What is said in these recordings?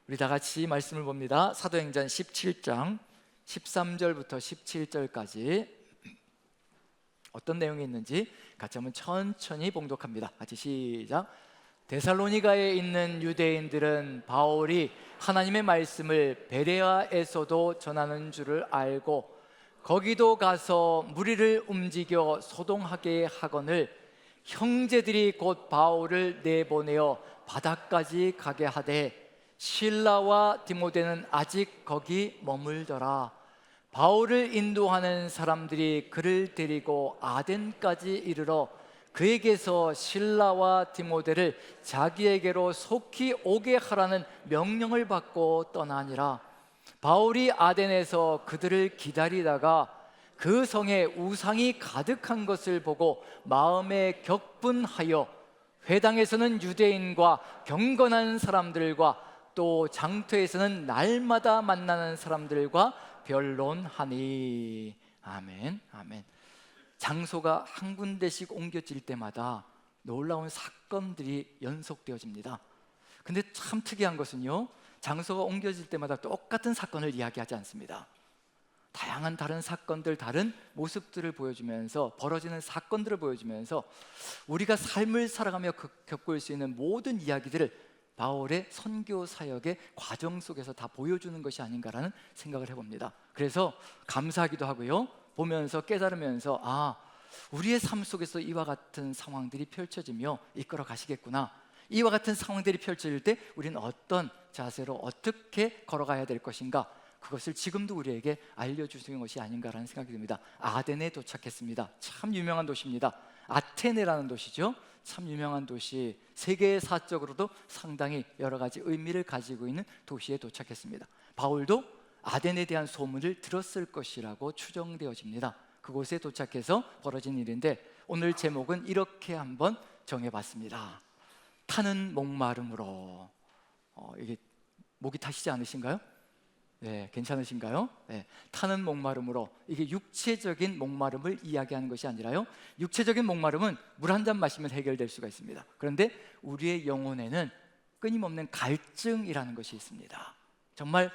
우리 다 같이 말씀을 봅니다. 사도행전 17장 13절부터 17절까지 어떤 내용이 있는지 같이 한번 천천히 봉독합니다. 같이 시작. 데살로니가에 있는 유대인들은 바울이 하나님의 말씀을 베레아에서도 전하는 줄을 알고 거기도 가서 무리를 움직여 소동하게 하거늘 형제들이 곧 바울을 내보내어 바다까지 가게 하되 실라와 디모데는 아직 거기 머물더라. 바울을 인도하는 사람들이 그를 데리고 아덴까지 이르러 그에게서 실라와 디모데를 자기에게로 속히 오게 하라는 명령을 받고 떠나니라. 바울이 아덴에서 그들을 기다리다가 그 성에 우상이 가득한 것을 보고 마음에 격분하여 회당에서는 유대인과 경건한 사람들과 또 장터에서는 날마다 만나는 사람들과 변론하니. 아멘, 아멘. 장소가 한 군데씩 옮겨질 때마다 놀라운 사건들이 연속되어집니다. 근데 참 특이한 것은요, 장소가 옮겨질 때마다 똑같은 사건을 이야기하지 않습니다. 다양한 다른 사건들, 다른 모습들을 보여주면서, 벌어지는 사건들을 보여주면서 우리가 삶을 살아가며 겪을 수 있는 모든 이야기들을 바울의 선교 사역의 과정 속에서 다 보여주는 것이 아닌가라는 생각을 해봅니다. 그래서 감사하기도 하고요, 보면서 깨달으면서 우리의 삶 속에서 이와 같은 상황들이 펼쳐지며 이끌어 가시겠구나, 이와 같은 상황들이 펼쳐질 때 우리는 어떤 자세로 어떻게 걸어가야 될 것인가, 그것을 지금도 우리에게 알려주시는 것이 아닌가라는 생각이 듭니다. 아덴에 도착했습니다. 참 유명한 도시입니다. 아테네라는 도시죠. 참 유명한 도시, 세계사적으로도 상당히 여러 가지 의미를 가지고 있는 도시에 도착했습니다. 바울도 아덴에 대한 소문을 들었을 것이라고 추정되어집니다. 그곳에 도착해서 벌어진 일인데 오늘 제목은 이렇게 한번 정해봤습니다. 타는 목마름으로. 이게 목이 타시지 않으신가요? 네, 괜찮으신가요? 네, 타는 목마름으로. 이게 육체적인 목마름을 이야기하는 것이 아니라요, 육체적인 목마름은 물 한 잔 마시면 해결될 수가 있습니다. 그런데 우리의 영혼에는 끊임없는 갈증이라는 것이 있습니다. 정말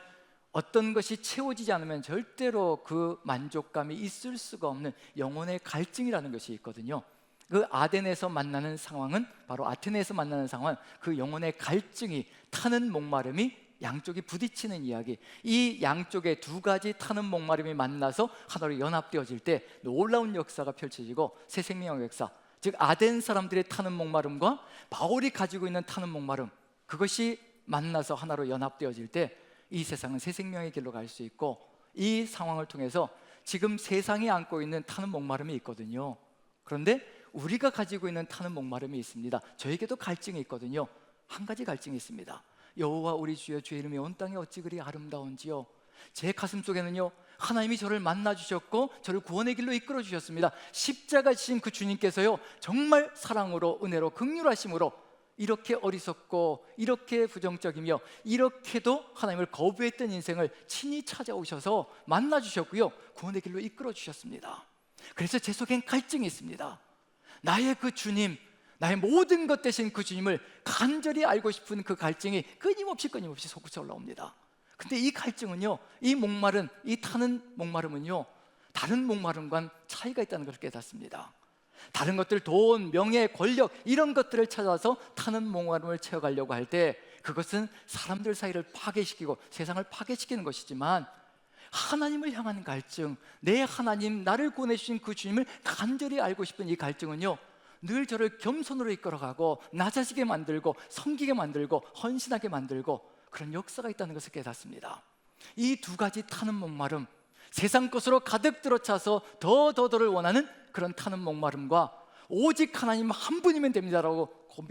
어떤 것이 채워지지 않으면 절대로 그 만족감이 있을 수가 없는 영혼의 갈증이라는 것이 있거든요. 그 아덴에서 만나는 상황은, 바로 아테네에서 만나는 상황은 그 영혼의 갈증이, 타는 목마름이 양쪽이 부딪히는 이야기, 이 양쪽의 두 가지 타는 목마름이 만나서 하나로 연합되어질 때 놀라운 역사가 펼쳐지고 새 생명의 역사, 즉 아덴 사람들의 타는 목마름과 바울이 가지고 있는 타는 목마름, 그것이 만나서 하나로 연합되어질 때 이 세상은 새 생명의 길로 갈 수 있고, 이 상황을 통해서 지금 세상이 안고 있는 타는 목마름이 있거든요. 그런데 우리가 가지고 있는 타는 목마름이 있습니다. 저에게도 갈증이 있거든요. 한 가지 갈증이 있습니다. 여호와 우리 주여, 주의 이름이 온 땅에 어찌 그리 아름다운지요. 제 가슴 속에는요, 하나님이 저를 만나 주셨고 저를 구원의 길로 이끌어 주셨습니다. 십자가 지신 그 주님께서요, 정말 사랑으로, 은혜로, 긍휼하심으로 이렇게 어리석고 이렇게 부정적이며 이렇게도 하나님을 거부했던 인생을 친히 찾아오셔서 만나 주셨고요, 구원의 길로 이끌어 주셨습니다. 그래서 제 속엔 갈증이 있습니다. 나의 그 주님, 나의 모든 것 되신 그 주님을 간절히 알고 싶은 그 갈증이 끊임없이 솟구쳐 올라옵니다. 근데 이 갈증은요, 이 목마른, 이 타는 목마름은요, 다른 목마름과는 차이가 있다는 걸 깨닫습니다. 다른 것들, 돈, 명예, 권력, 이런 것들을 찾아서 타는 목마름을 채워가려고 할 때 그것은 사람들 사이를 파괴시키고 세상을 파괴시키는 것이지만, 하나님을 향한 갈증, 내 하나님, 나를 구원해주신 그 주님을 간절히 알고 싶은 이 갈증은요, 늘 저를 겸손으로 이끌어가고 낮아지게 만들고 섬기게 만들고 헌신하게 만들고 그런 역사가 있다는 것을 깨닫습니다. 이 두 가지 타는 목마름, 세상 것으로 가득 들어차서 더를 원하는 그런 타는 목마름과 오직 하나님 한 분이면 됩니다라고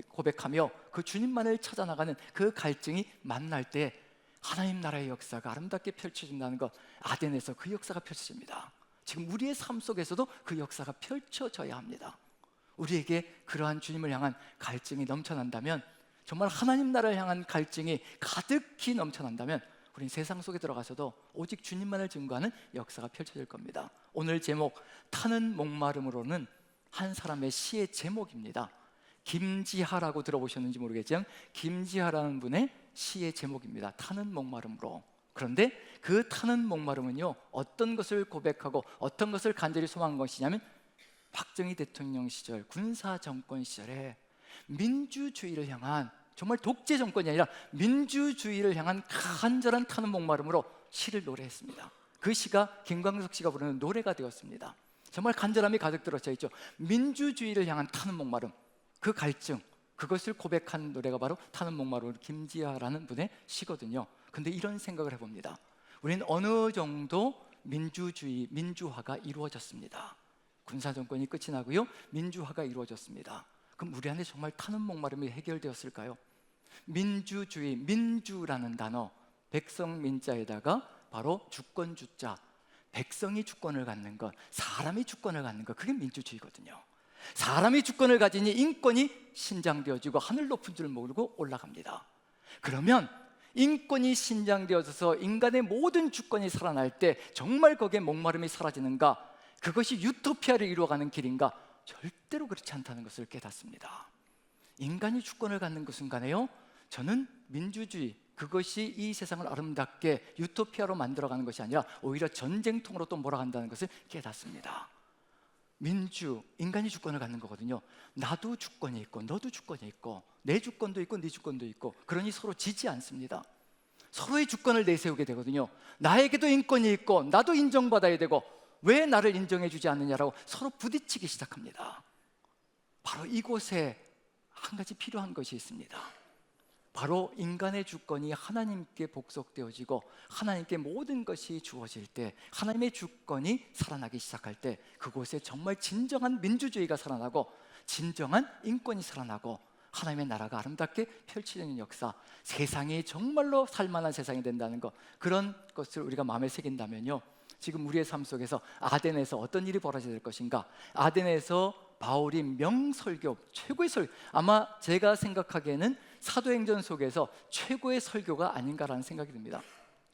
고백하며 그 주님만을 찾아나가는 그 갈증이 만날 때 하나님 나라의 역사가 아름답게 펼쳐진다는 것, 아덴에서 그 역사가 펼쳐집니다. 지금 우리의 삶 속에서도 그 역사가 펼쳐져야 합니다. 우리에게 그러한 주님을 향한 갈증이 넘쳐난다면, 정말 하나님 나라를 향한 갈증이 가득히 넘쳐난다면 우리는 세상 속에 들어가서도 오직 주님만을 증거하는 역사가 펼쳐질 겁니다. 오늘 제목, 타는 목마름으로는 한 사람의 시의 제목입니다. 김지하라고 들어보셨는지 모르겠지만 김지하라는 분의 시의 제목입니다. 타는 목마름으로. 그런데 그 타는 목마름은요, 어떤 것을 고백하고 어떤 것을 간절히 소망한 것이냐면 박정희 대통령 시절, 군사 정권 시절에 민주주의를 향한, 정말 독재 정권이 아니라 민주주의를 향한 간절한 타는 목마름으로 시를 노래했습니다. 그 시가 김광석 씨가 부르는 노래가 되었습니다. 정말 간절함이 가득 들어차 있죠. 민주주의를 향한 타는 목마름, 그 갈증, 그것을 고백한 노래가 바로 타는 목마름, 김지아라는 분의 시거든요. 근데 이런 생각을 해봅니다. 우리는 어느 정도 민주주의, 민주화가 이루어졌습니다. 군사정권이 끝이 나고요, 민주화가 이루어졌습니다. 그럼 우리 안에 정말 타는 목마름이 해결되었을까요? 민주주의, 민주라는 단어, 백성 민자에다가 바로 주권 주자, 백성이 주권을 갖는 것, 사람이 주권을 갖는 것, 그게 민주주의거든요. 사람이 주권을 가지니 인권이 신장되어지고 하늘 높은 줄 모르고 올라갑니다. 그러면 인권이 신장되어져서 인간의 모든 주권이 살아날 때 정말 거기에 목마름이 사라지는가? 그것이 유토피아를 이루어가는 길인가? 절대로 그렇지 않다는 것을 깨닫습니다. 인간이 주권을 갖는 그 순간에요, 저는 민주주의, 그것이 이 세상을 아름답게 유토피아로 만들어가는 것이 아니라 오히려 전쟁통으로 또 몰아간다는 것을 깨닫습니다. 민주, 인간이 주권을 갖는 거거든요. 나도 주권이 있고 너도 주권이 있고 내 주권도 있고 네 주권도 있고, 그러니 서로 지지 않습니다. 서로의 주권을 내세우게 되거든요. 나에게도 인권이 있고 나도 인정받아야 되고 왜 나를 인정해 주지 않느냐라고 서로 부딪히기 시작합니다. 바로 이곳에 한 가지 필요한 것이 있습니다. 바로 인간의 주권이 하나님께 복속되어지고 하나님께 모든 것이 주어질 때, 하나님의 주권이 살아나기 시작할 때 그곳에 정말 진정한 민주주의가 살아나고 진정한 인권이 살아나고 하나님의 나라가 아름답게 펼쳐지는 역사, 세상이 정말로 살만한 세상이 된다는 것, 그런 것을 우리가 마음에 새긴다면요, 지금 우리의 삶 속에서 아덴에서 어떤 일이 벌어져야 될 것인가? 아덴에서 바울이 명설교, 최고의 설교, 아마 제가 생각하기에는 사도행전 속에서 최고의 설교가 아닌가라는 생각이 듭니다.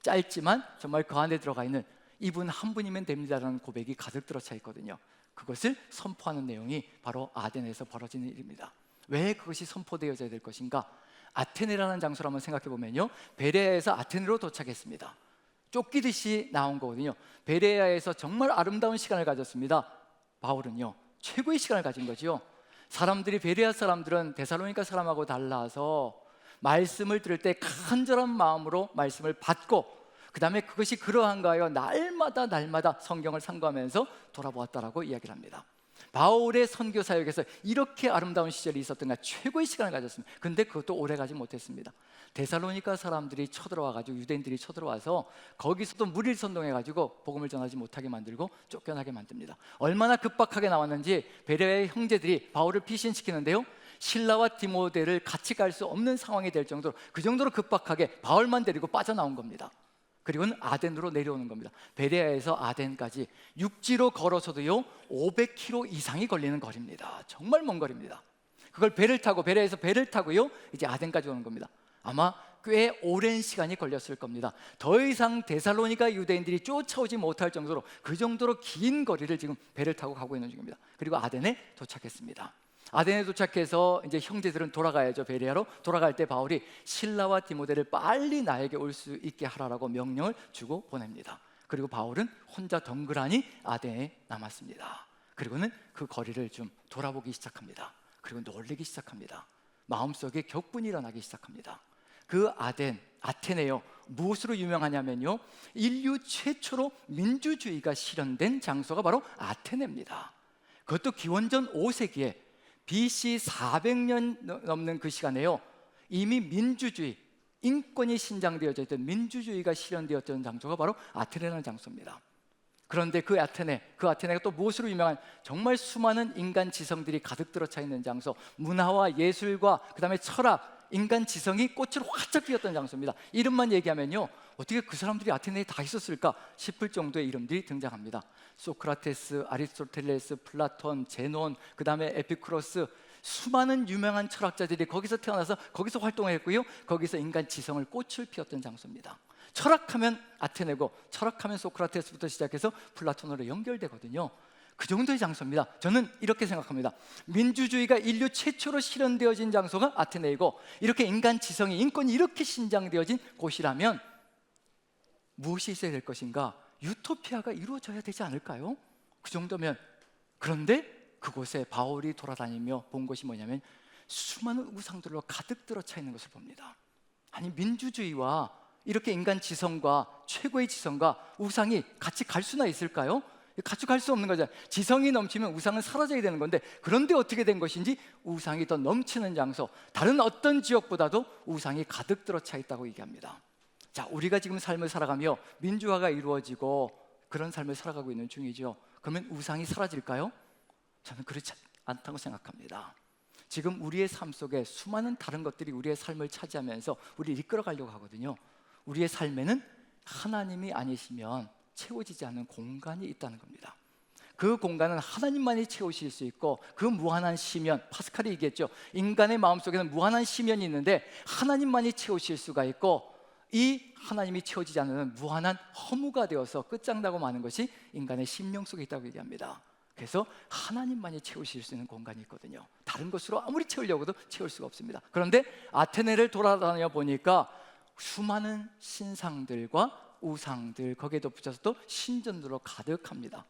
짧지만 정말 그 안에 들어가 있는 이분 한 분이면 됩니다라는 고백이 가득 들어차 있거든요. 그것을 선포하는 내용이 바로 아덴에서 벌어지는 일입니다. 왜 그것이 선포되어져야 될 것인가? 아테네라는 장소를 한번 생각해 보면요, 베레아에서 아테네로 도착했습니다. 쫓기듯이 나온 거거든요. 베레아에서 정말 아름다운 시간을 가졌습니다. 바울은요, 최고의 시간을 가진 거죠. 사람들이, 베레아 사람들은 데살로니가 사람하고 달라서 말씀을 들을 때 간절한 마음으로 말씀을 받고, 그 다음에 그것이 그러한가 하여 날마다 성경을 상고하면서 돌아보았다라고 이야기를 합니다. 바울의 선교 사역에서 이렇게 아름다운 시절이 있었던가, 최고의 시간을 가졌습니다. 근데 그것도 오래가지 못했습니다. 데살로니가 사람들이 쳐들어와가지고, 유대인들이 쳐들어와서 거기서도 무리를 선동해가지고 복음을 전하지 못하게 만들고 쫓겨나게 만듭니다. 얼마나 급박하게 나왔는지 베레아의 형제들이 바울을 피신시키는데요, 실라와 디모데를 같이 갈 수 없는 상황이 될 정도로, 그 정도로 급박하게 바울만 데리고 빠져나온 겁니다. 그리고는 아덴으로 내려오는 겁니다. 베레아에서 아덴까지 육지로 걸어서도요 500km 이상이 걸리는 거리입니다. 정말 먼 거리입니다. 그걸 배를 타고, 베레아에서 배를 타고요 이제 아덴까지 오는 겁니다. 아마 꽤 오랜 시간이 걸렸을 겁니다. 더 이상 데살로니가 유대인들이 쫓아오지 못할 정도로, 그 정도로 긴 거리를 지금 배를 타고 가고 있는 중입니다. 그리고 아덴에 도착했습니다. 아덴에 도착해서 이제 형제들은 돌아가야죠. 베레아로 돌아갈 때 바울이 실라와 디모데를 빨리 나에게 올 수 있게 하라라고 명령을 주고 보냅니다. 그리고 바울은 혼자 덩그러니 아덴에 남았습니다. 그리고는 그 거리를 좀 돌아보기 시작합니다. 그리고 놀리기 시작합니다. 마음속에 격분이 일어나기 시작합니다. 그 아테네요, 무엇으로 유명하냐면요, 인류 최초로 민주주의가 실현된 장소가 바로 아테네입니다. 그것도 기원전 5세기에 BC 400년 넘는 그 시간에요, 이미 민주주의, 인권이 신장되어져 있던 민주주의가 실현되었던 장소가 바로 아테네라는 장소입니다. 그런데 그 아테네가 또 무엇으로 유명한, 정말 수많은 인간 지성들이 가득 들어차 있는 장소, 문화와 예술과 그 다음에 철학, 인간 지성이 꽃으로 활짝 피었던 장소입니다. 이름만 얘기하면요, 어떻게 그 사람들이 아테네에 다 있었을까 싶을 정도의 이름들이 등장합니다. 소크라테스, 아리스토텔레스, 플라톤, 제논, 그 다음에 에피쿠로스, 수많은 유명한 철학자들이 거기서 태어나서 거기서 활동했고요, 거기서 인간 지성을 꽃을 피웠던 장소입니다. 철학하면 아테네고, 철학하면 소크라테스부터 시작해서 플라톤으로 연결되거든요. 그 정도의 장소입니다. 저는 이렇게 생각합니다. 민주주의가 인류 최초로 실현되어진 장소가 아테네이고, 이렇게 인간 지성이, 인권이 이렇게 신장되어진 곳이라면 무엇이 있어야 될 것인가? 유토피아가 이루어져야 되지 않을까요? 그 정도면. 그런데 그곳에 바울이 돌아다니며 본 것이 뭐냐면 수많은 우상들로 가득 들어차 있는 것을 봅니다. 아니, 민주주의와 이렇게 인간 지성과 최고의 지성과 우상이 같이 갈 수나 있을까요? 같이 갈 수 없는 거잖아요. 지성이 넘치면 우상은 사라져야 되는 건데, 그런데 어떻게 된 것인지 우상이 더 넘치는 장소, 다른 어떤 지역보다도 우상이 가득 들어차 있다고 얘기합니다. 자, 우리가 지금 삶을 살아가며 민주화가 이루어지고 그런 삶을 살아가고 있는 중이죠. 그러면 우상이 사라질까요? 저는 그렇지 않다고 생각합니다. 지금 우리의 삶 속에 수많은 다른 것들이 우리의 삶을 차지하면서 우리를 이끌어가려고 하거든요. 우리의 삶에는 하나님이 아니시면 채워지지 않는 공간이 있다는 겁니다. 그 공간은 하나님만이 채우실 수 있고, 그 무한한 시면, 파스칼이 얘기했죠. 인간의 마음속에는 무한한 시면이 있는데 하나님만이 채우실 수가 있고, 이 하나님이 채워지지 않는 무한한 허무가 되어서 끝장나고 마는 것이 인간의 심령 속에 있다고 얘기합니다. 그래서 하나님만이 채우실 수 있는 공간이 있거든요. 다른 것으로 아무리 채우려고도 채울 수가 없습니다. 그런데 아테네를 돌아다녀 보니까 수많은 신상들과 우상들, 거기에 덧붙여서 또 신전들로 가득합니다.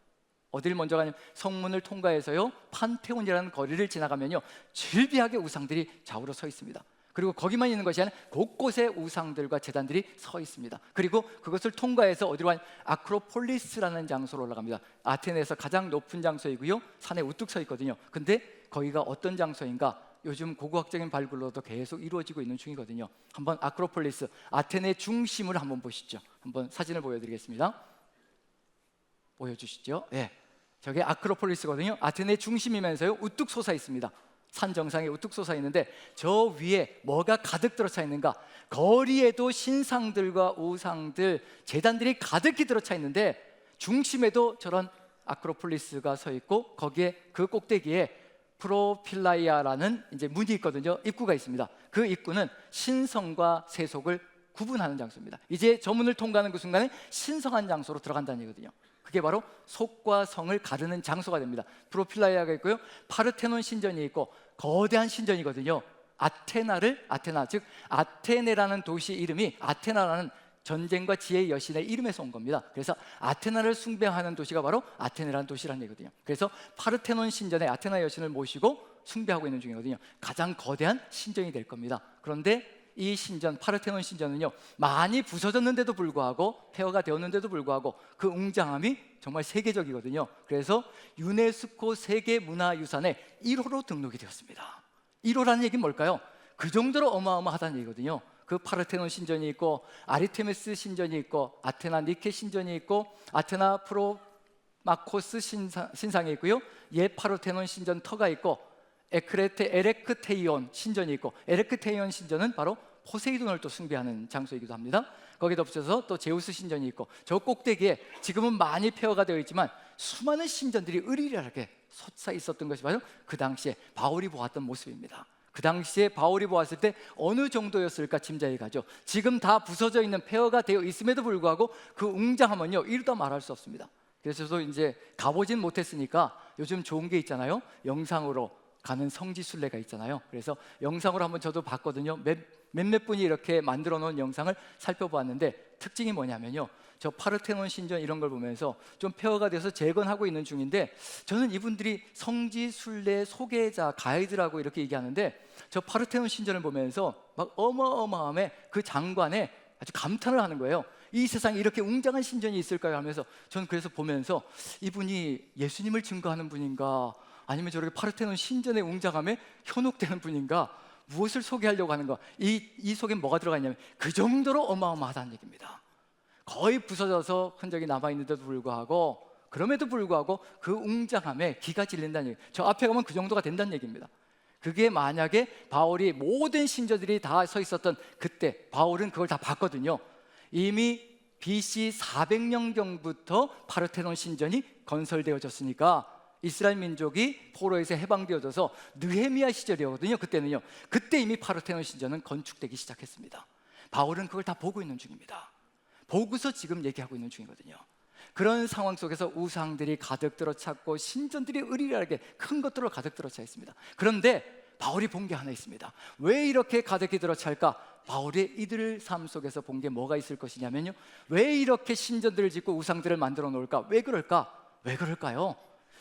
어딜 먼저 가냐면 성문을 통과해서요, 판테온이라는 거리를 지나가면요, 질비하게 우상들이 좌우로 서 있습니다. 그리고 거기만 있는 것이 아니라 곳곳에 우상들과 제단들이 서 있습니다. 그리고 그것을 통과해서 어디로 가냐면 아크로폴리스라는 장소로 올라갑니다. 아테네에서 가장 높은 장소이고요, 산에 우뚝 서 있거든요. 근데 거기가 어떤 장소인가? 요즘 고고학적인 발굴로도 계속 이루어지고 있는 중이거든요. 한번 아크로폴리스, 아테네 중심을 한번 보시죠. 한번 사진을 보여드리겠습니다. 보여주시죠. 네, 저게 아크로폴리스거든요. 아테네 중심이면서요, 우뚝 솟아 있습니다. 산 정상에 우뚝 솟아 있는데 저 위에 뭐가 가득 들어차 있는가? 거리에도 신상들과 우상들, 제단들이 가득히 들어차 있는데 중심에도 저런 아크로폴리스가 서 있고, 거기에 그 꼭대기에 프로필라이아라는 이제 문이 있거든요. 입구가 있습니다. 그 입구는 신성과 세속을 구분하는 장소입니다. 이제 저 문을 통과하는 그 순간에 신성한 장소로 들어간다는 얘기거든요. 그게 바로 속과 성을 가르는 장소가 됩니다. 프로필라이아가 있고요, 파르테논 신전이 있고, 거대한 신전이거든요. 아테나, 즉 아테네라는 도시 이름이 아테나라는 전쟁과 지혜의 여신의 이름에서 온 겁니다. 그래서 아테나를 숭배하는 도시가 바로 아테네라는 도시라는 얘기거든요. 그래서 파르테논 신전에 아테나 여신을 모시고 숭배하고 있는 중이거든요. 가장 거대한 신전이 될 겁니다. 그런데 이 신전, 파르테논 신전은요, 많이 부서졌는데도 불구하고, 폐허가 되었는데도 불구하고 그 웅장함이 정말 세계적이거든요. 그래서 유네스코 세계문화유산에 1호로 등록이 되었습니다. 1호라는 얘기는 뭘까요? 그 정도로 어마어마하다는 얘기거든요. 그 파르테논 신전이 있고, 아리테미스 신전이 있고, 아테나 니케 신전이 있고, 아테나 프로마코스 신상이 있고요, 예 파르테논 신전 터가 있고, 에레크테이온 신전이 있고, 에레크테이온 신전은 바로 포세이돈을 또 숭배하는 장소이기도 합니다. 거기에 덧붙여서 또 제우스 신전이 있고, 저 꼭대기에 지금은 많이 폐허가 되어 있지만 수많은 신전들이 으리리하게 솟아 있었던 것이 바로 그 당시에 바울이 보았던 모습입니다. 그 당시에 바울이 보았을 때 어느 정도였을까 짐작이 가죠. 지금 다 부서져 있는, 폐허가 되어 있음에도 불구하고 그 웅장함은요, 이루다 말할 수 없습니다. 그래서 저도 이제 가보진 못했으니까 요즘 좋은 게 있잖아요. 영상으로 가는 성지순례가 있잖아요. 그래서 영상으로 한번 저도 봤거든요. 몇몇 분이 이렇게 만들어 놓은 영상을 살펴보았는데, 특징이 뭐냐면요, 저 파르테논 신전 이런 걸 보면서 좀 폐허가 돼서 재건하고 있는 중인데, 저는 이분들이 성지순례 소개자, 가이드라고 이렇게 얘기하는데, 저 파르테논 신전을 보면서 막 어마어마함에 그 장관에 아주 감탄을 하는 거예요. 이 세상에 이렇게 웅장한 신전이 있을까요? 하면서 저는 그래서 보면서 이분이 예수님을 증거하는 분인가, 아니면 저렇게 파르테논 신전의 웅장함에 현혹되는 분인가, 무엇을 소개하려고 하는가, 이 속에 뭐가 들어가 있냐면 그 정도로 어마어마하다는 얘기입니다. 거의 부서져서 흔적이 남아있는데도 불구하고, 그럼에도 불구하고 그 웅장함에 기가 질린다는 얘기. 저 앞에 가면 그 정도가 된다는 얘기입니다. 그게 만약에 바울이 모든 신전들이 다 서 있었던 그때, 바울은 그걸 다 봤거든요. 이미 BC 400년경부터 파르테논 신전이 건설되어졌으니까 이스라엘 민족이 포로에서 해방되어져서 느헤미야 시절이었거든요. 그때는요, 그때 이미 파르테논 신전은 건축되기 시작했습니다. 바울은 그걸 다 보고 있는 중입니다. 보고서 지금 얘기하고 있는 중이거든요. 그런 상황 속에서 우상들이 가득 들어찼고 신전들이 으리라게 큰 것들로 가득 들어차 있습니다. 그런데 바울이 본 게 하나 있습니다. 왜 이렇게 가득히 들어찰까? 바울이 이들 삶 속에서 본 게 뭐가 있을 것이냐면요, 왜 이렇게 신전들을 짓고 우상들을 만들어 놓을까? 왜 그럴까? 왜 그럴까요?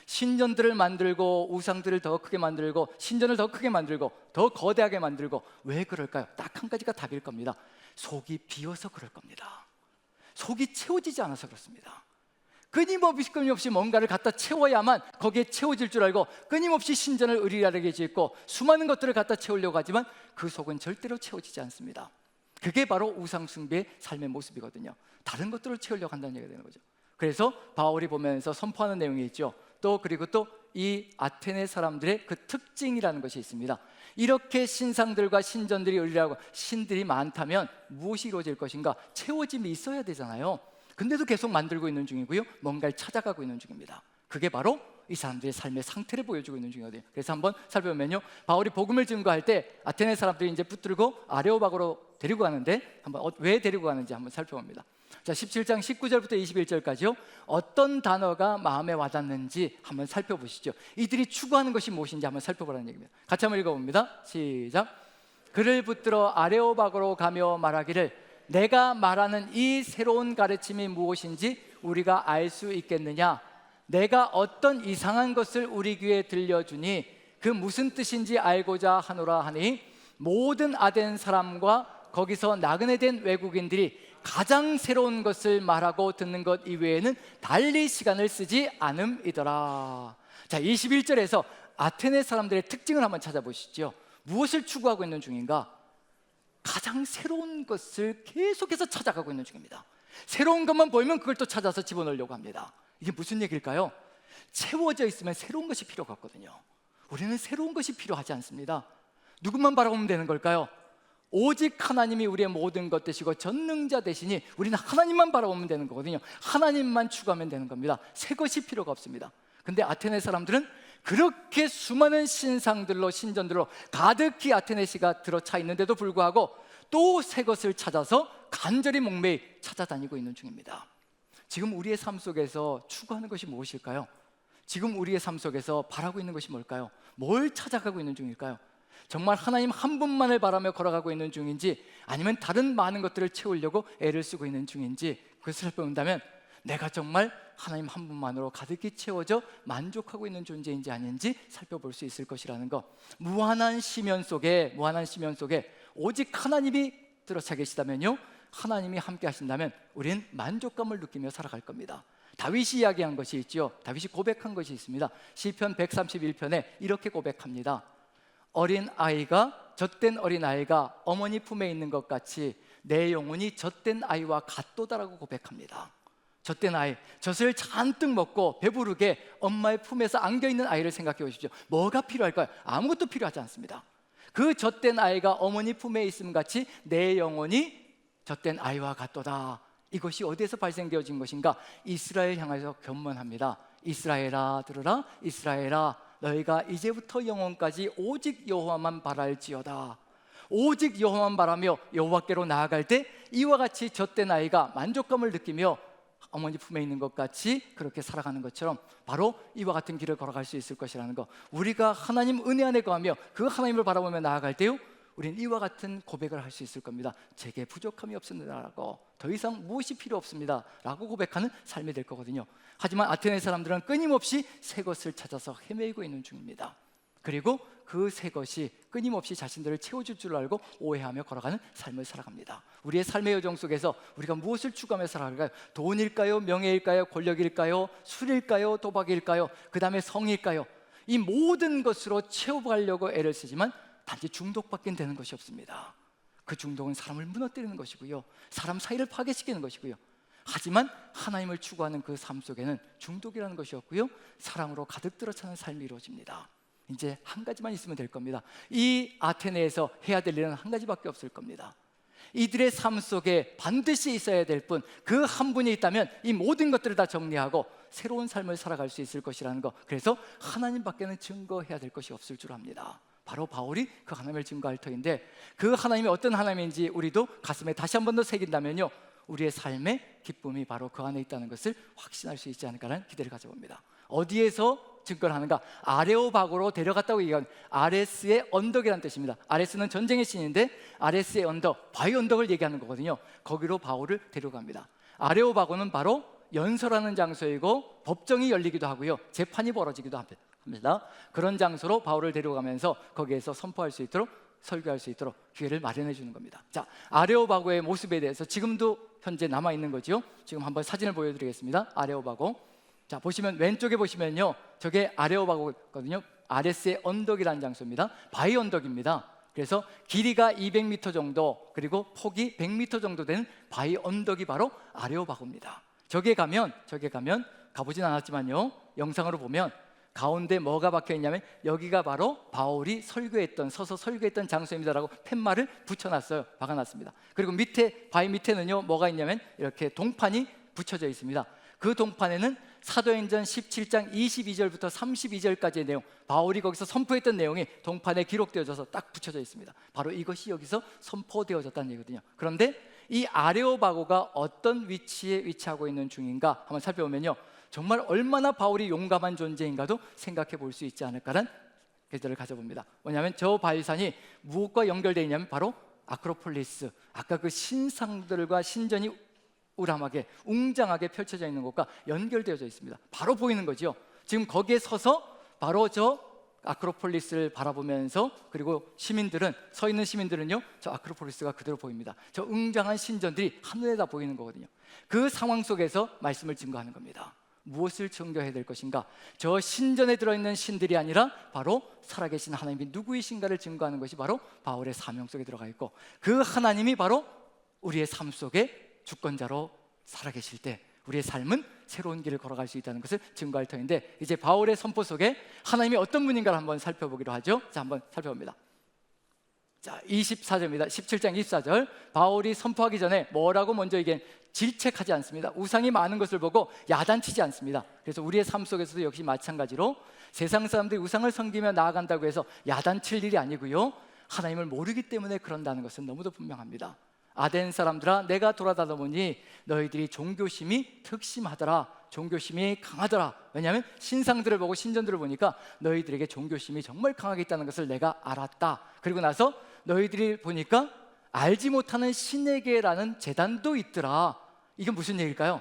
신전들을 만들고 우상들을 더 크게 만들고 신전을 더 크게 만들고 더 거대하게 만들고 왜 그럴까요? 딱 한 가지가 답일 겁니다. 속이 비어서 그럴 겁니다. 속이 채워지지 않아서 그렇습니다. 끊임없이 뭔가를 갖다 채워야만 거기에 채워질 줄 알고 끊임없이 신전을 으리라게 짓고 수많은 것들을 갖다 채우려고 하지만 그 속은 절대로 채워지지 않습니다. 그게 바로 우상숭배의 삶의 모습이거든요. 다른 것들을 채우려고 한다는 얘기가 되는 거죠. 그래서 바울이 보면서 선포하는 내용이 있죠. 그리고 또 이 아테네 사람들의 그 특징이라는 것이 있습니다. 이렇게 신상들과 신전들이 으리라고 신들이 많다면 무엇이 이루어질 것인가? 채워짐이 있어야 되잖아요. 근데도 계속 만들고 있는 중이고요, 뭔가를 찾아가고 있는 중입니다. 그게 바로 이 사람들의 삶의 상태를 보여주고 있는 중이거든요. 그래서 한번 살펴보면요, 바울이 복음을 증거할 때 아테네 사람들이 이제 붙들고 아레오바고로 데리고 가는데 한번 왜 데리고 가는지 한번 살펴봅니다. 자, 17장 19절부터 21절까지요. 어떤 단어가 마음에 와닿는지 한번 살펴보시죠. 이들이 추구하는 것이 무엇인지 한번 살펴보라는 얘기입니다. 같이 한번 읽어봅니다. 시작. 그를 붙들어 아레오바고로 가며 말하기를 내가 말하는 이 새로운 가르침이 무엇인지 우리가 알 수 있겠느냐? 내가 어떤 이상한 것을 우리 귀에 들려주니 그 무슨 뜻인지 알고자 하노라 하니 모든 아덴 사람과 거기서 나그네 된 외국인들이 가장 새로운 것을 말하고 듣는 것 이외에는 달리 시간을 쓰지 않음이더라. 자, 21절에서 아테네 사람들의 특징을 한번 찾아보시죠. 무엇을 추구하고 있는 중인가? 가장 새로운 것을 계속해서 찾아가고 있는 중입니다. 새로운 것만 보이면 그걸 또 찾아서 집어넣으려고 합니다. 이게 무슨 얘기일까요? 채워져 있으면 새로운 것이 필요가 없거든요. 우리는 새로운 것이 필요하지 않습니다. 누구만 바라보면 되는 걸까요? 오직 하나님이 우리의 모든 것 되시고 전능자 되시니 우리는 하나님만 바라보면 되는 거거든요. 하나님만 추구하면 되는 겁니다. 새 것이 필요가 없습니다. 근데 아테네 사람들은 그렇게 수많은 신상들로 신전들로 가득히 아테네시가 들어차 있는데도 불구하고 또 새 것을 찾아서 간절히 목매이 찾아다니고 있는 중입니다. 지금 우리의 삶 속에서 추구하는 것이 무엇일까요? 지금 우리의 삶 속에서 바라고 있는 것이 뭘까요? 뭘 찾아가고 있는 중일까요? 정말 하나님 한 분만을 바라며 걸어가고 있는 중인지 아니면 다른 많은 것들을 채우려고 애를 쓰고 있는 중인지 그것을 살펴본다면 내가 정말 하나님 한 분만으로 가득히 채워져 만족하고 있는 존재인지 아닌지 살펴볼 수 있을 것이라는 것. 무한한 시면 속에 오직 하나님이 들어차 계시다면요, 하나님이 함께 하신다면 우리는 만족감을 느끼며 살아갈 겁니다. 다윗이 이야기한 것이 있죠. 다윗이 고백한 것이 있습니다. 시편 131편에 이렇게 고백합니다. 젖된 어린아이가 어머니 품에 있는 것 같이 내 영혼이 젖된 아이와 같도다라고 고백합니다. 젖된 아이, 젖을 잔뜩 먹고 배부르게 엄마의 품에서 안겨있는 아이를 생각해 보십시오. 뭐가 필요할까요? 아무것도 필요하지 않습니다. 그 젖된 아이가 어머니 품에 있음 같이 내 영혼이 젖된 아이와 같도다. 이것이 어디에서 발생되어진 것인가? 이스라엘 향해서 견문합니다. 이스라엘아 들으라. 이스라엘아 너희가 이제부터 영원까지 오직 여호와만 바랄지어다. 오직 여호와만 바라며 여호와께로 나아갈 때 이와 같이 젖된 아이가 만족감을 느끼며 어머니 품에 있는 것 같이 그렇게 살아가는 것처럼 바로 이와 같은 길을 걸어갈 수 있을 것이라는 것. 우리가 하나님 은혜 안에 거하며 그 하나님을 바라보며 나아갈 때요, 우리는 이와 같은 고백을 할 수 있을 겁니다. 제게 부족함이 없습니다라고, 더 이상 무엇이 필요 없습니다 라고 고백하는 삶이 될 거거든요. 하지만 아테네 사람들은 끊임없이 새 것을 찾아서 헤매고 있는 중입니다. 그리고 그 새 것이 끊임없이 자신들을 채워줄 줄 알고 오해하며 걸어가는 삶을 살아갑니다. 우리의 삶의 여정 속에서 우리가 무엇을 추구하며 살아갈까요? 돈일까요? 명예일까요? 권력일까요? 술일까요? 도박일까요? 그 다음에 성일까요? 이 모든 것으로 채워가려고 애를 쓰지만 단지 중독밖에 되는 것이 없습니다. 그 중독은 사람을 무너뜨리는 것이고요, 사람 사이를 파괴시키는 것이고요. 하지만 하나님을 추구하는 그 삶 속에는 중독이라는 것이 없고요, 사랑으로 가득 들어차는 삶이 이루어집니다. 이제 한 가지만 있으면 될 겁니다. 이 아테네에서 해야 될 일은 한 가지밖에 없을 겁니다. 이들의 삶 속에 반드시 있어야 될 분, 그 한 분이 있다면 이 모든 것들을 다 정리하고 새로운 삶을 살아갈 수 있을 것이라는 것. 그래서 하나님밖에는 증거해야 될 것이 없을 줄 압니다. 바로 바울이 그 하나님을 증거할 터인데, 그 하나님이 어떤 하나님인지 우리도 가슴에 다시 한 번 더 새긴다면요, 우리의 삶의 기쁨이 바로 그 안에 있다는 것을 확신할 수 있지 않을까라는 기대를 가져봅니다. 어디에서 증거를 하는가? 아레오바고로 데려갔다고 얘기하는 아레스의 언덕이라는 뜻입니다. 아레스는 전쟁의 신인데 아레스의 언덕, 바위 언덕을 얘기하는 거거든요. 거기로 바울을 데려갑니다. 아레오바고는 바로 연설하는 장소이고 법정이 열리기도 하고요, 재판이 벌어지기도 합니다. 그런 장소로 바울을 데려가면서 거기에서 선포할 수 있도록, 설교할 수 있도록 기회를 마련해 주는 겁니다. 자, 아레오바고의 모습에 대해서 지금도 현재 남아 있는 거죠. 지금 한번 사진을 보여드리겠습니다. 아레오바고. 자, 보시면 왼쪽에 보시면요, 저게 아레오바고거든요. 아레스의 언덕이라는 장소입니다. 바위 언덕입니다. 그래서 길이가 200m 정도, 그리고 폭이 100m 정도 되는 바위 언덕이 바로 아레오바고입니다. 저게 가면 가보진 않았지만요, 영상으로 보면 가운데 뭐가 박혀 있냐면 여기가 바로 바울이 서서 설교했던 장소입니다라고 팻말을 붙여놨어요. 박아놨습니다. 그리고 밑에, 바위 밑에는요, 뭐가 있냐면 이렇게 동판이 붙여져 있습니다. 그 동판에는 사도행전 17장 22절부터 32절까지의 내용, 바울이 거기서 선포했던 내용이 동판에 기록되어져서 딱 붙여져 있습니다. 바로 이것이 여기서 선포되어졌다는 얘기거든요. 그런데 이 아레오바고가 어떤 위치에 위치하고 있는 중인가 한번 살펴보면요, 정말 얼마나 바울이 용감한 존재인가도 생각해 볼 수 있지 않을까라는 계절을 가져봅니다. 왜냐하면 저 바위산이 무엇과 연결되어 있냐면 바로 아크로폴리스, 아까 그 신상들과 신전이 우람하게 웅장하게 펼쳐져 있는 것과 연결되어져 있습니다. 바로 보이는 거죠. 지금 거기에 서서 바로 저 아크로폴리스를 바라보면서, 그리고 서 있는 시민들은요, 저 아크로폴리스가 그대로 보입니다. 저 웅장한 신전들이 하늘에다 보이는 거거든요. 그 상황 속에서 말씀을 증거하는 겁니다. 무엇을 증거해야 될 것인가? 저 신전에 들어있는 신들이 아니라 바로 살아계신 하나님이 누구이신가를 증거하는 것이 바로 바울의 사명 속에 들어가 있고, 그 하나님이 바로 우리의 삶 속에 주권자로 살아계실 때 우리의 삶은 새로운 길을 걸어갈 수 있다는 것을 증거할 터인데, 이제 바울의 선포 속에 하나님이 어떤 분인가를 한번 살펴보기로 하죠. 자, 한번 살펴봅니다. 자, 24절입니다. 17장 24절. 바울이 선포하기 전에 뭐라고 먼저 질책하지 않습니다. 우상이 많은 것을 보고 야단치지 않습니다. 그래서 우리의 삶 속에서도 역시 마찬가지로 세상 사람들이 우상을 섬기며 나아간다고 해서 야단칠 일이 아니고요, 하나님을 모르기 때문에 그런다는 것은 너무도 분명합니다. 아덴 사람들아, 내가 돌아다니다 보니 너희들이 종교심이 특심하더라, 종교심이 강하더라. 왜냐하면 신상들을 보고 신전들을 보니까 너희들에게 종교심이 정말 강하게 있다는 것을 내가 알았다. 그리고 나서 너희들이 보니까 알지 못하는 신에게라는 제단도 있더라. 이게 무슨 얘기일까요?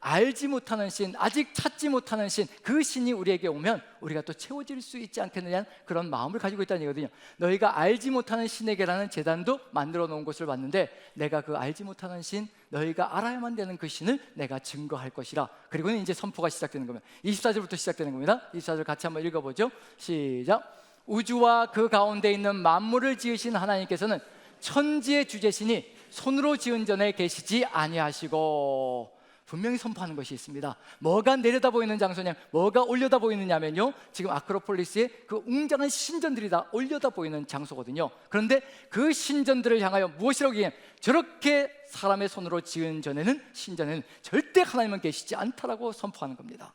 알지 못하는 신, 아직 찾지 못하는 신, 그 신이 우리에게 오면 우리가 또 채워질 수 있지 않겠느냐는 그런 마음을 가지고 있다는 얘기거든요. 너희가 알지 못하는 신에게라는 제단도 만들어 놓은 것을 봤는데, 내가 그 알지 못하는 신, 너희가 알아야만 되는 그 신을 내가 증거할 것이라. 그리고는 이제 선포가 시작되는 겁니다. 24절부터 시작되는 겁니다. 24절 같이 한번 읽어보죠. 시작. 우주와 그 가운데 있는 만물을 지으신 하나님께서는 천지의 주제시니 손으로 지은 전에 계시지 아니하시고. 분명히 선포하는 것이 있습니다. 뭐가 내려다 보이는 장소냐, 뭐가 올려다 보이느냐면요, 지금 아크로폴리스의 그 웅장한 신전들이 다 올려다 보이는 장소거든요. 그런데 그 신전들을 향하여 무엇이라고 얘기하면, 저렇게 사람의 손으로 지은 신전에는 절대 하나님은 계시지 않다라고 선포하는 겁니다.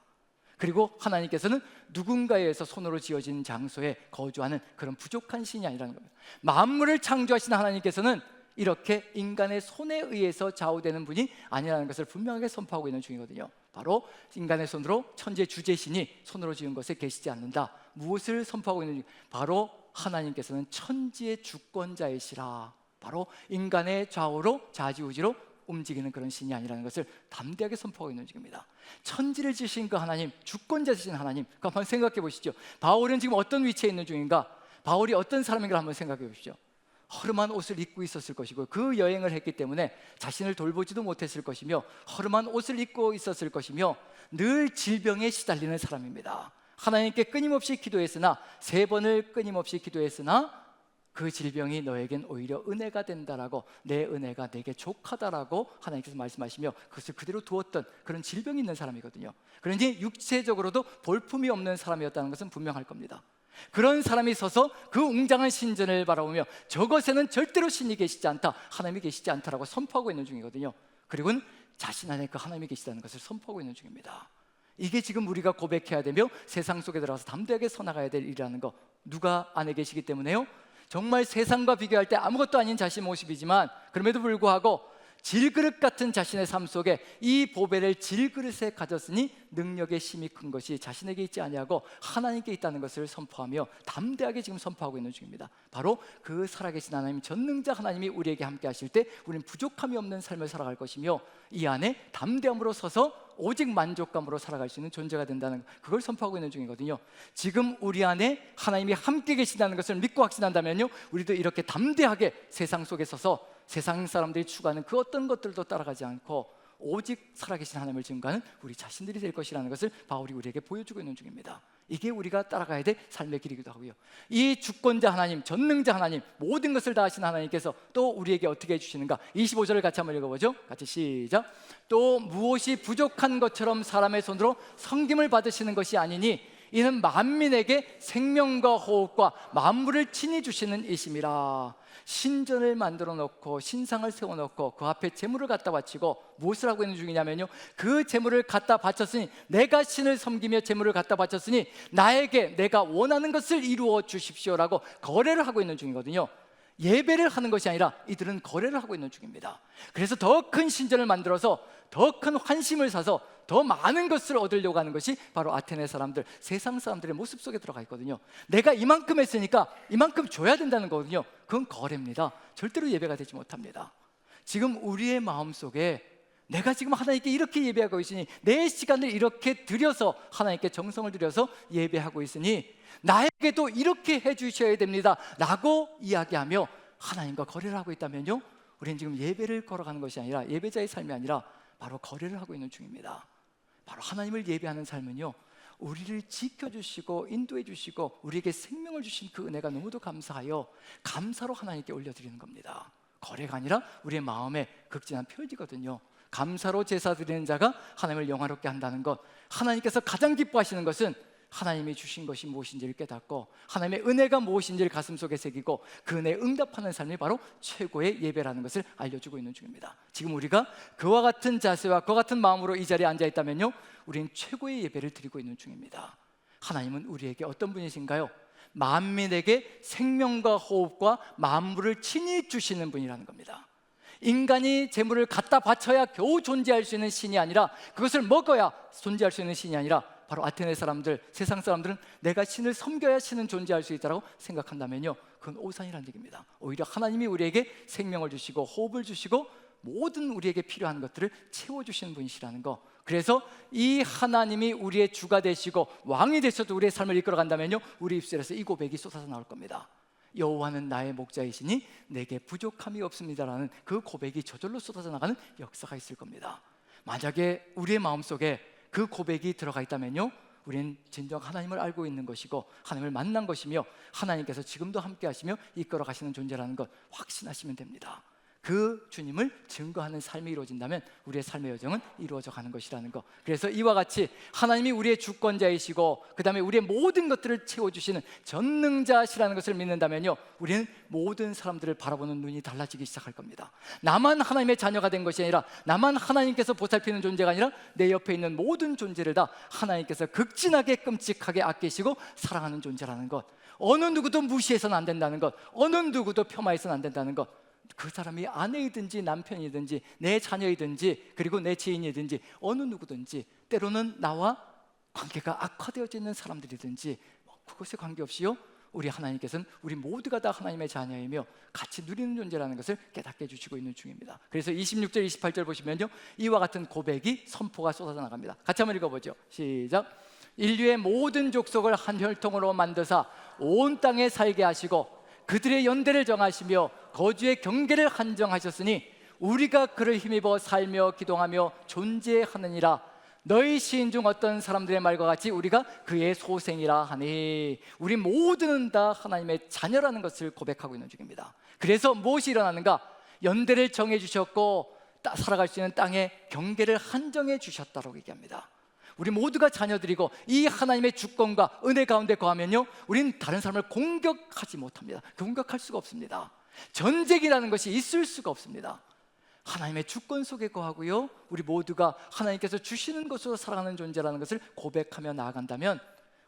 그리고 하나님께서는 누군가에 의해서 손으로 지어진 장소에 거주하는 그런 부족한 신이 아니라는 겁니다. 만물을 창조하신 하나님께서는 이렇게 인간의 손에 의해서 좌우되는 분이 아니라는 것을 분명하게 선포하고 있는 중이거든요. 바로 인간의 손으로, 천지의 주제신이 손으로 지은 것에 계시지 않는다. 무엇을 선포하고 있는지, 바로 하나님께서는 천지의 주권자이시라. 바로 인간의 좌우로, 좌지우지로 움직이는 그런 신이 아니라는 것을 담대하게 선포하고 있는 중입니다. 천지를 지으신 그 하나님, 주권자이신 하나님, 한번 생각해 보시죠. 바울은 지금 어떤 위치에 있는 중인가? 바울이 어떤 사람인가 한번 생각해 보시죠. 허름한 옷을 입고 있었을 것이고, 그 여행을 했기 때문에 자신을 돌보지도 못했을 것이며, 허름한 옷을 입고 있었을 것이며, 늘 질병에 시달리는 사람입니다. 하나님께 끊임없이 기도했으나, 3번을 끊임없이 기도했으나 그 질병이 너에겐 오히려 은혜가 된다라고, 내 은혜가 내게 족하다라고 하나님께서 말씀하시며 그것을 그대로 두었던 그런 질병이 있는 사람이거든요. 그러니 육체적으로도 볼품이 없는 사람이었다는 것은 분명할 겁니다. 그런 사람이 서서 그 웅장한 신전을 바라보며 저것에는 절대로 신이 계시지 않다, 하나님이 계시지 않다라고 선포하고 있는 중이거든요. 그리고는 자신 안에 그 하나님이 계시다는 것을 선포하고 있는 중입니다. 이게 지금 우리가 고백해야 되며 세상 속에 들어가서 담대하게 서나가야 될 일이라는 거, 누가 안에 계시기 때문에요? 정말 세상과 비교할 때 아무것도 아닌 자신 모습이지만, 그럼에도 불구하고 질그릇 같은 자신의 삶 속에 이 보배를 질그릇에 가졌으니 능력의 힘이 큰 것이 자신에게 있지 아니하고 하나님께 있다는 것을 선포하며 담대하게 지금 선포하고 있는 중입니다. 바로 그 살아계신 하나님, 전능자 하나님이 우리에게 함께 하실 때 우리는 부족함이 없는 삶을 살아갈 것이며 이 안에 담대함으로 서서 오직 만족감으로 살아갈 수 있는 존재가 된다는 그걸 선포하고 있는 중이거든요. 지금 우리 안에 하나님이 함께 계신다는 것을 믿고 확신한다면요, 우리도 이렇게 담대하게 세상 속에 서서 세상 사람들이 추구하는 그 어떤 것들도 따라가지 않고 오직 살아계신 하나님을 증거하는 우리 자신들이 될 것이라는 것을 바울이 우리에게 보여주고 있는 중입니다. 이게 우리가 따라가야 될 삶의 길이기도 하고요. 이 주권자 하나님, 전능자 하나님, 모든 것을 다 하신 하나님께서 또 우리에게 어떻게 해주시는가? 25절을 같이 한번 읽어보죠. 같이 시작. 또 무엇이 부족한 것처럼 사람의 손으로 섬김을 받으시는 것이 아니니 이는 만민에게 생명과 호흡과 만물을 친히 주시는 이심이라. 신전을 만들어 놓고 신상을 세워 놓고 그 앞에 제물을 갖다 바치고 무엇을 하고 있는 중이냐면요, 그 제물을 갖다 바쳤으니, 내가 신을 섬기며 제물을 갖다 바쳤으니 나에게 내가 원하는 것을 이루어 주십시오라고 거래를 하고 있는 중이거든요. 예배를 하는 것이 아니라 이들은 거래를 하고 있는 중입니다. 그래서 더 큰 신전을 만들어서 더 큰 환심을 사서 더 많은 것을 얻으려고 하는 것이 바로 아테네 사람들, 세상 사람들의 모습 속에 들어가 있거든요. 내가 이만큼 했으니까 이만큼 줘야 된다는 거거든요. 그건 거래입니다. 절대로 예배가 되지 못합니다. 지금 우리의 마음속에 내가 지금 하나님께 이렇게 예배하고 있으니, 내 시간을 이렇게 들여서 하나님께 정성을 들여서 예배하고 있으니 나에게도 이렇게 해주셔야 됩니다 라고 이야기하며 하나님과 거래를 하고 있다면요, 우리는 지금 예배를 걸어가는 것이 아니라, 예배자의 삶이 아니라 바로 거래를 하고 있는 중입니다. 바로 하나님을 예배하는 삶은요, 우리를 지켜주시고 인도해 주시고 우리에게 생명을 주신 그 은혜가 너무도 감사하여 감사로 하나님께 올려드리는 겁니다. 거래가 아니라 우리의 마음의 극진한 표현이거든요. 감사로 제사 드리는 자가 하나님을 영화롭게 한다는 것, 하나님께서 가장 기뻐하시는 것은 하나님이 주신 것이 무엇인지를 깨닫고 하나님의 은혜가 무엇인지를 가슴속에 새기고 그 은혜에 응답하는 삶이 바로 최고의 예배라는 것을 알려주고 있는 중입니다. 지금 우리가 그와 같은 자세와 그와 같은 마음으로 이 자리에 앉아 있다면요, 우리는 최고의 예배를 드리고 있는 중입니다. 하나님은 우리에게 어떤 분이신가요? 만민에게 생명과 호흡과 만물을 친히 주시는 분이라는 겁니다. 인간이 재물을 갖다 바쳐야 겨우 존재할 수 있는 신이 아니라, 그것을 먹어야 존재할 수 있는 신이 아니라, 바로 아테네 사람들, 세상 사람들은 내가 신을 섬겨야 신은 존재할 수 있다고 생각한다면요, 그건 오산이라는 얘기입니다. 오히려 하나님이 우리에게 생명을 주시고 호흡을 주시고 모든 우리에게 필요한 것들을 채워주시는 분이시라는 거. 그래서 이 하나님이 우리의 주가 되시고 왕이 되셔도 우리의 삶을 이끌어간다면요, 우리 입술에서 이 고백이 쏟아져 나올 겁니다. 여호와는 나의 목자이시니 내게 부족함이 없습니다라는 그 고백이 저절로 쏟아져 나가는 역사가 있을 겁니다. 만약에 우리의 마음속에 그 고백이 들어가 있다면요, 우리는 진정 하나님을 알고 있는 것이고 하나님을 만난 것이며 하나님께서 지금도 함께 하시며 이끌어 가시는 존재라는 것 확신하시면 됩니다. 그 주님을 증거하는 삶이 이루어진다면 우리의 삶의 여정은 이루어져 가는 것이라는 것. 그래서 이와 같이 하나님이 우리의 주권자이시고 그 다음에 우리의 모든 것들을 채워주시는 전능자시라는 것을 믿는다면요, 우리는 모든 사람들을 바라보는 눈이 달라지기 시작할 겁니다. 나만 하나님의 자녀가 된 것이 아니라, 나만 하나님께서 보살피는 존재가 아니라 내 옆에 있는 모든 존재를 다 하나님께서 극진하게 끔찍하게 아끼시고 사랑하는 존재라는 것. 어느 누구도 무시해서는 안 된다는 것, 어느 누구도 폄하해서는 안 된다는 것. 그 사람이 아내이든지 남편이든지 내 자녀이든지 그리고 내 지인이든지 어느 누구든지, 때로는 나와 관계가 악화되어져 있는 사람들이든지 그것에 관계없이요, 우리 하나님께서는 우리 모두가 다 하나님의 자녀이며 같이 누리는 존재라는 것을 깨닫게 해주시고 있는 중입니다. 그래서 26절 28절 보시면요, 이와 같은 고백이 선포가 쏟아져 나갑니다. 같이 한번 읽어보죠. 시작. 인류의 모든 족속을 한 혈통으로 만드사 온 땅에 살게 하시고 그들의 연대를 정하시며 거주의 경계를 한정하셨으니 우리가 그를 힘입어 살며 기동하며 존재하느니라. 너희 시인 중 어떤 사람들의 말과 같이 우리가 그의 소생이라 하니. 우리 모두는 다 하나님의 자녀라는 것을 고백하고 있는 중입니다. 그래서 무엇이 일어나는가? 연대를 정해 주셨고 살아갈 수 있는 땅의 경계를 한정해 주셨다고 얘기합니다. 우리 모두가 자녀들이고 이 하나님의 주권과 은혜 가운데 거하면요, 우리는 다른 사람을 공격하지 못합니다. 공격할 수가 없습니다. 전쟁이라는 것이 있을 수가 없습니다. 하나님의 주권 속에 거하고요, 우리 모두가 하나님께서 주시는 것으로 살아가는 존재라는 것을 고백하며 나아간다면,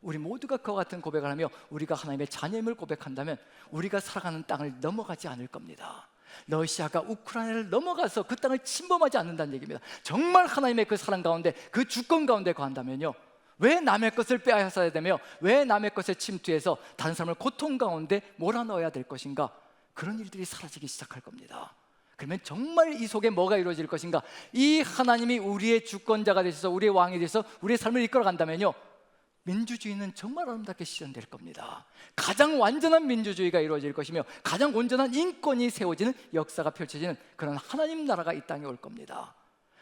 우리 모두가 그와 같은 고백을 하며 우리가 하나님의 자녀임을 고백한다면 우리가 살아가는 땅을 넘어가지 않을 겁니다. 러시아가 우크라이나를 넘어가서 그 땅을 침범하지 않는다는 얘기입니다. 정말 하나님의 그 사랑 가운데, 그 주권 가운데 거한다면요, 왜 남의 것을 빼앗아야 되며 왜 남의 것에 침투해서 다른 사람을 고통 가운데 몰아넣어야 될 것인가? 그런 일들이 사라지기 시작할 겁니다. 그러면 정말 이 속에 뭐가 이루어질 것인가? 이 하나님이 우리의 주권자가 되셔서 우리의 왕이 되셔서 우리의 삶을 이끌어 간다면요, 민주주의는 정말 아름답게 실현될 겁니다. 가장 완전한 민주주의가 이루어질 것이며 가장 온전한 인권이 세워지는 역사가 펼쳐지는 그런 하나님 나라가 이 땅에 올 겁니다.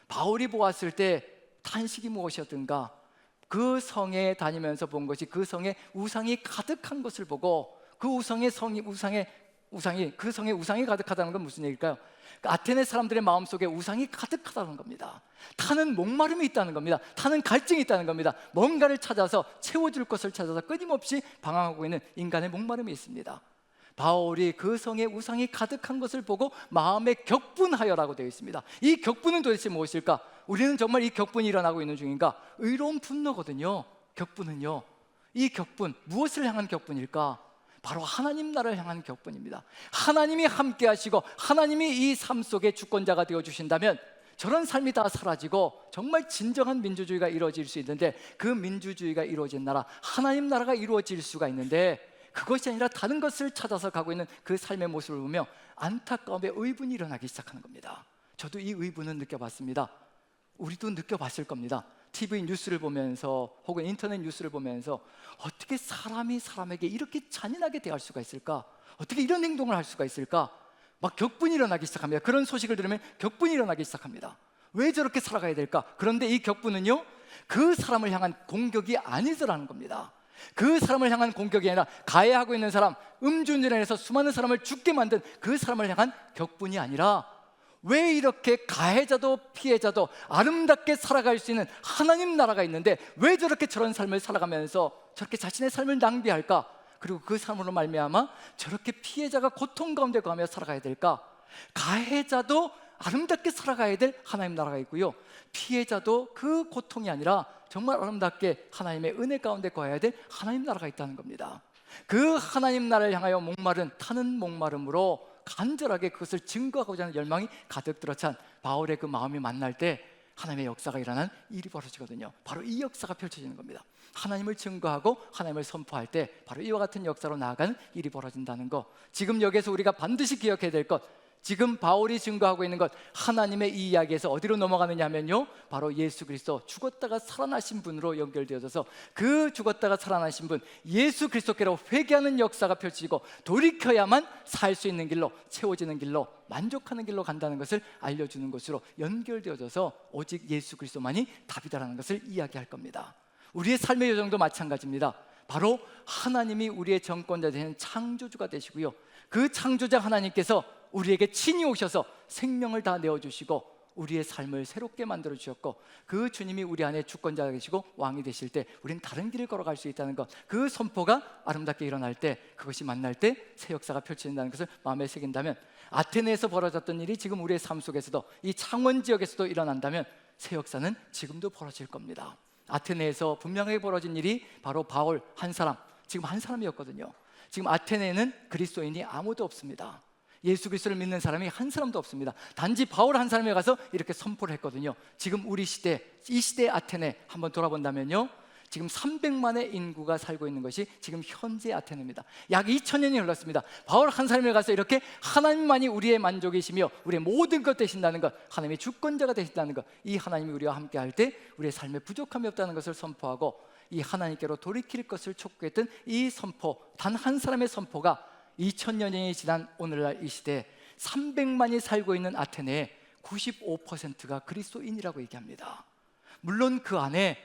바울이 보았을 때 탄식이 무엇이었던가? 그 성에 다니면서 본 것이 그 성에 우상이 가득한 것을 보고, 그 그 성에 우상이 가득하다는 건 무슨 얘기일까요? 아테네 사람들의 마음속에 우상이 가득하다는 겁니다. 타는 목마름이 있다는 겁니다. 타는 갈증이 있다는 겁니다. 뭔가를 찾아서 채워줄 것을 찾아서 끊임없이 방황하고 있는 인간의 목마름이 있습니다. 바울이 그 성에 우상이 가득한 것을 보고 마음에 격분하여라고 되어 있습니다. 이 격분은 도대체 무엇일까? 우리는 정말 이 격분이 일어나고 있는 중인가? 의로운 분노거든요. 격분은요, 이 격분, 무엇을 향한 격분일까? 바로 하나님 나라를 향한 격분입니다. 하나님이 함께 하시고 하나님이 이 삶 속에 주권자가 되어주신다면 저런 삶이 다 사라지고 정말 진정한 민주주의가 이루어질 수 있는데, 그 민주주의가 이루어진 나라, 하나님 나라가 이루어질 수가 있는데, 그것이 아니라 다른 것을 찾아서 가고 있는 그 삶의 모습을 보며 안타까움에 의분이 일어나기 시작하는 겁니다. 저도 이 의분은 느껴봤습니다. 우리도 느껴봤을 겁니다. TV 뉴스를 보면서 혹은 인터넷 뉴스를 보면서 어떻게 사람이 사람에게 이렇게 잔인하게 대할 수가 있을까? 어떻게 이런 행동을 할 수가 있을까? 막 격분이 일어나기 시작합니다. 그런 소식을 들으면 격분이 일어나기 시작합니다. 왜 저렇게 살아가야 될까? 그런데 이 격분은요, 그 사람을 향한 공격이 아니더라는 겁니다. 그 사람을 향한 공격이 아니라 가해하고 있는 사람, 음주운전해서 수많은 사람을 죽게 만든 그 사람을 향한 격분이 아니라, 왜 이렇게 가해자도 피해자도 아름답게 살아갈 수 있는 하나님 나라가 있는데 왜 저런 삶을 살아가면서 저렇게 자신의 삶을 낭비할까? 그리고 그 삶으로 말미암아 저렇게 피해자가 고통 가운데 가며 살아가야 될까? 가해자도 아름답게 살아가야 될 하나님 나라가 있고요, 피해자도 그 고통이 아니라 정말 아름답게 하나님의 은혜 가운데 거해야 될 하나님 나라가 있다는 겁니다. 그 하나님 나라를 향하여 목마른 타는 목마름으로 간절하게 그것을 증거하고자 하는 열망이 가득 들어찬 바울의 그 마음이 만날 때 하나님의 역사가 일어난 일이 벌어지거든요. 바로 이 역사가 펼쳐지는 겁니다. 하나님을 증거하고 하나님을 선포할 때 바로 이와 같은 역사로 나아가는 일이 벌어진다는 것, 지금 여기에서 우리가 반드시 기억해야 될 것, 지금 바울이 증거하고 있는 것, 하나님의 이 이야기에서 어디로 넘어가느냐 하면요, 바로 예수 그리스도 죽었다가 살아나신 분으로 연결되어져서 그 죽었다가 살아나신 분 예수 그리스도께로 회개하는 역사가 펼쳐지고 돌이켜야만 살 수 있는 길로, 채워지는 길로, 만족하는 길로 간다는 것을 알려주는 것으로 연결되어져서 오직 예수 그리스도만이 답이다라는 것을 이야기할 겁니다. 우리의 삶의 여정도 마찬가지입니다. 바로 하나님이 우리의 정권자 되는 창조주가 되시고요, 그 창조자 하나님께서 우리에게 친히 오셔서 생명을 다 내어주시고 우리의 삶을 새롭게 만들어 주셨고, 그 주님이 우리 안에 주권자가 계시고 왕이 되실 때 우리는 다른 길을 걸어갈 수 있다는 것, 그 선포가 아름답게 일어날 때, 그것이 만날 때 새 역사가 펼쳐진다는 것을 마음에 새긴다면, 아테네에서 벌어졌던 일이 지금 우리의 삶 속에서도, 이 창원 지역에서도 일어난다면 새 역사는 지금도 벌어질 겁니다. 아테네에서 분명하게 벌어진 일이 바로 바울 한 사람, 지금 한 사람이었거든요. 지금 아테네에는 그리스도인이 아무도 없습니다. 예수 그리스도를 믿는 사람이 한 사람도 없습니다. 단지 바울 한 사람이 가서 이렇게 선포를 했거든요. 지금 우리 시대, 이 시대 아테네 한번 돌아본다면요, 지금 300만의 인구가 살고 있는 것이 지금 현재 아테네입니다. 약 2000년이 흘렀습니다. 바울 한 사람이 가서 이렇게 하나님만이 우리의 만족이시며 우리의 모든 것 되신다는 것, 하나님의 주권자가 되신다는 것, 이 하나님이 우리와 함께 할 때 우리의 삶에 부족함이 없다는 것을 선포하고 이 하나님께로 돌이킬 것을 촉구했던 이 선포, 단 한 사람의 선포가 2000년이 지난 오늘날 이 시대에 300만이 살고 있는 아테네의 95%가 그리스도인이라고 얘기합니다. 물론 그 안에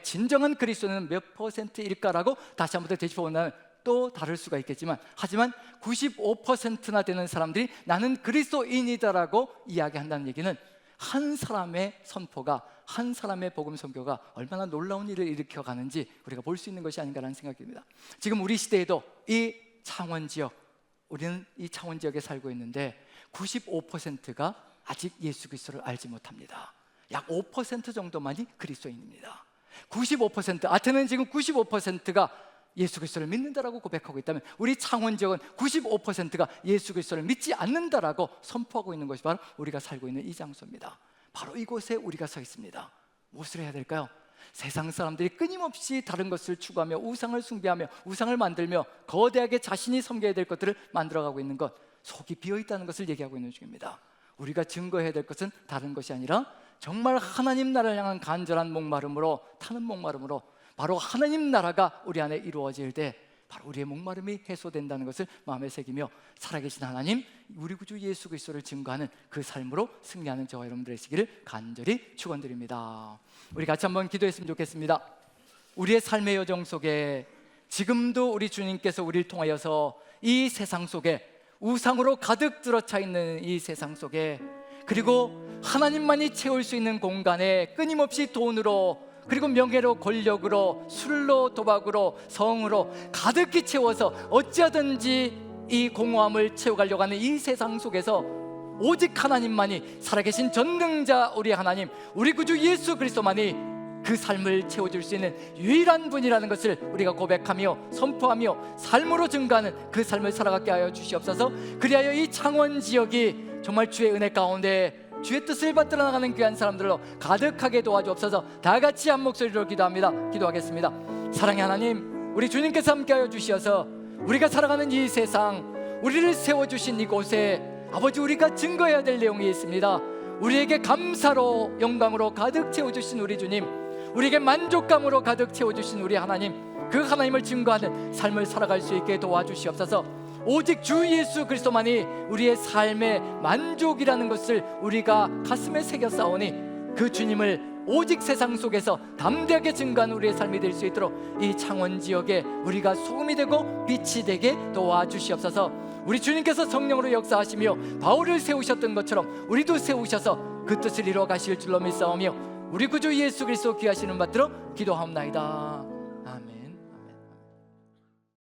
진정한 그리스도는 몇 퍼센트일까라고 다시 한번 되짚어본다면 또 다를 수가 있겠지만, 하지만 95%나 되는 사람들이 나는 그리스도인이다라고 이야기한다는 얘기는 한 사람의 선포가, 한 사람의 복음 선교가 얼마나 놀라운 일을 일으켜 가는지 우리가 볼 수 있는 것이 아닌가라는 생각이 듭니다. 지금 우리 시대에도 이 창원 지역, 우리는 이 창원 지역에 살고 있는데 95%가 아직 예수 그리스도를 알지 못합니다. 약 5% 정도만이 그리스도인입니다. 95%, 아테네는 지금 95%가 예수 그리스도를 믿는다라고 고백하고 있다면 우리 창원 지역은 95%가 예수 그리스도를 믿지 않는다라고 선포하고 있는 것이 바로 우리가 살고 있는 이 장소입니다. 바로 이곳에 우리가 서 있습니다. 무엇을 해야 될까요? 세상 사람들이 끊임없이 다른 것을 추구하며 우상을 숭배하며 우상을 만들며 거대하게 자신이 섬겨야 될 것들을 만들어가고 있는 것, 속이 비어있다는 것을 얘기하고 있는 중입니다. 우리가 증거해야 될 것은 다른 것이 아니라 정말 하나님 나라를 향한 간절한 목마름으로, 타는 목마름으로 바로 하나님 나라가 우리 안에 이루어질 때 바로 우리의 목마름이 해소된다는 것을 마음에 새기며 살아계신 하나님, 우리 구주 예수 그리스도를 증거하는 그 삶으로 승리하는 저와 여러분들 되시기를 간절히 축원드립니다. 우리 같이 한번 기도했으면 좋겠습니다. 우리의 삶의 여정 속에 지금도 우리 주님께서 우리를 통하여서 이 세상 속에 우상으로 가득 들어차 있는 이 세상 속에, 그리고 하나님만이 채울 수 있는 공간에 끊임없이 돈으로, 그리고 명예로, 권력으로, 술로, 도박으로, 성으로 가득히 채워서 어찌하든지 이 공허함을 채워가려고 하는 이 세상 속에서 오직 하나님만이, 살아계신 전능자 우리 하나님, 우리 구주 예수 그리스도만이 그 삶을 채워줄 수 있는 유일한 분이라는 것을 우리가 고백하며 선포하며 삶으로 증거하는 그 삶을 살아가게 하여 주시옵소서. 그리하여 이 창원 지역이 정말 주의 은혜 가운데 주의 뜻을 받들어 나가는 귀한 사람들로 가득하게 도와주옵소서. 다 같이 한 목소리로 기도합니다. 기도하겠습니다. 사랑의 하나님, 우리 주님께서 함께하여 주시어서 우리가 살아가는 이 세상, 우리를 세워주신 이곳에 아버지, 우리가 증거해야 될 내용이 있습니다. 우리에게 감사로, 영광으로 가득 채워주신 우리 주님, 우리에게 만족감으로 가득 채워주신 우리 하나님, 그 하나님을 증거하는 삶을 살아갈 수 있게 도와주시옵소서. 오직 주 예수 그리스도만이 우리의 삶의 만족이라는 것을 우리가 가슴에 새겨 싸우니 그 주님을 오직 세상 속에서 담대하게 증거하는 우리의 삶이 될 수 있도록 이 창원 지역에 우리가 소금이 되고 빛이 되게 도와주시옵소서. 우리 주님께서 성령으로 역사하시며 바울을 세우셨던 것처럼 우리도 세우셔서 그 뜻을 이루어 가실 줄로 믿사오며 우리 구주 예수 그리스도 귀하시는 받들어 기도하옵나이다.